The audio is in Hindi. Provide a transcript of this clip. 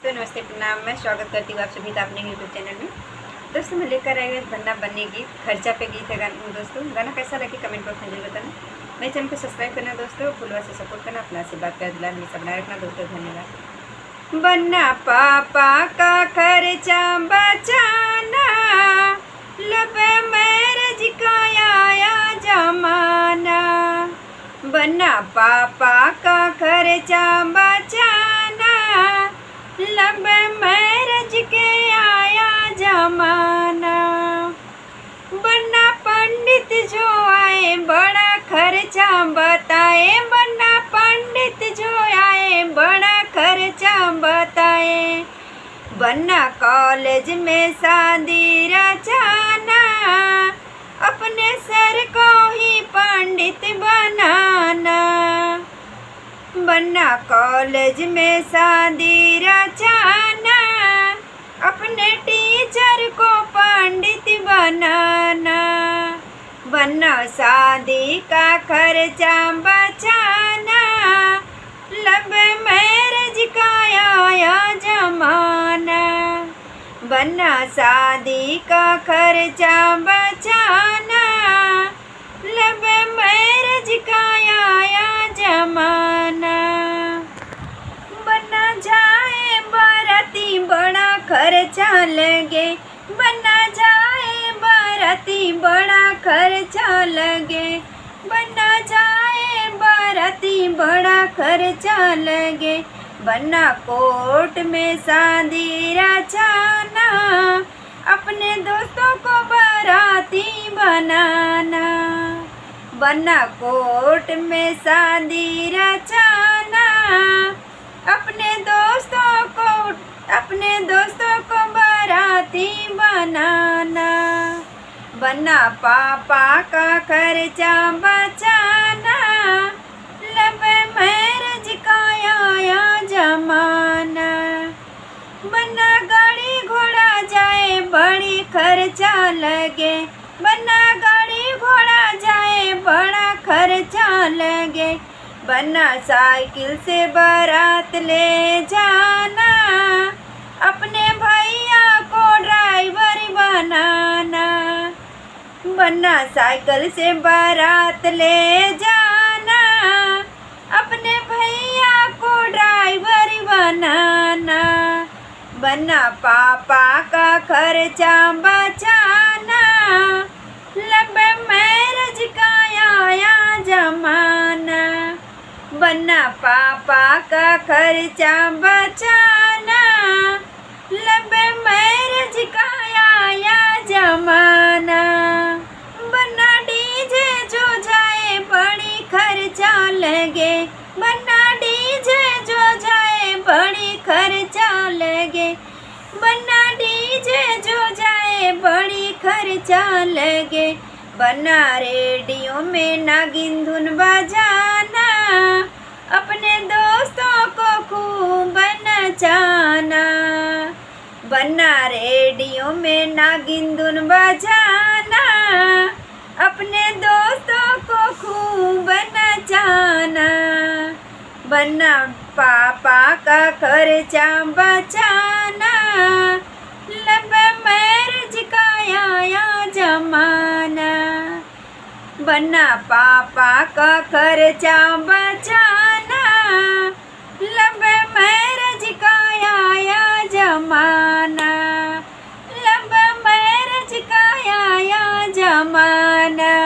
दोस्तों, नमस्ते, प्रणाम। मैं स्वागत करती हूँ आप सभी का अपने यूट्यूब चैनल में। दोस्तों, मैं लेकर आई हूँ बनना बनने गीत, खर्चा पे गीत है दोस्तों। गाना कैसा लगे कमेंट बॉक्स में जरूर बताना। मेरे चैनल को सब्सक्राइब करना दोस्तों, फुलवा से सपोर्ट करना, अपना आशीर्वाद कर दिला हमेशा बनाए रखना दोस्तों। धन्यवाद। बनना पापा का खर्चा बचाना, लब मैरिज का आया जमाना। बनना पापा का खर्चा बचाना, लब मैरिज के आया जमाना। बनना पंडित जो आए बड़ा खर्चा बताए, बनना पंडित जो आए बड़ा खर्चा बताए। बनना कॉलेज में शादी रचाना, अपने सर को ही पंडित बनाना। बनना कॉलेज में शादी रचाना, अपने टीचर को पंडित बनाना। बनना शादी का खर्चा बचाना, लब मैरिज का आया जमाना। बनना शादी का खर्चा बचाना, लब मैरिज का आया जमाना। बनना जाए बाराती बड़ा खर्चा लगे, बनना जाए बाराती बड़ा खर्चा लगे। बनना जाए बाराती बड़ा खर्चा लगे। बनना कोर्ट में शादी रचाना, अपने दोस्तों को बाराती बनाना। बनना कोर्ट में शादी रचाना, अपने दोस्तों को बाराती बनाना। बनना पापा का खर्चा बचाना, लब मैरिज का आया जमाना। बनना गाड़ी घोड़ा जाए बड़ी खर्चा लगे, बनना गाड़ी घोड़ा जाए बड़ा खर्चा लगे। बनना साइकिल से बारात ले जाना, अपने भैया को ड्राइवर बनाना। बनना साइकिल से बारात ले जाना, अपने भैया को ड्राइवर बनाना। बनना पापा का खर्चा बचाना, लब मैरिज का आया जमाना। बनना पापा का खर्चा बचाना, लब मैरिज का आया जमाना। बनना डीजे जो जाए बड़ी खर्चा लगे, बनना डीजे जो जाए बड़ी खर्चा लगे। बनना डीजे जो जाए बड़ी खर्चा लगे। बनना रेडियो में नागिन धुन बजाना, अपने दोस्तों को खूब नचाना। बनना रेडियो में नागिन धुन बजाना, अपने दोस्तों को खूब नचाना। बनना पापा का खर्चा बचाना, लब मैरिज का आया जमाना। बनना पापा का खर्चा बचाना, लब मैरिज का आया जमाना। लब मैरिज का आया जमाना।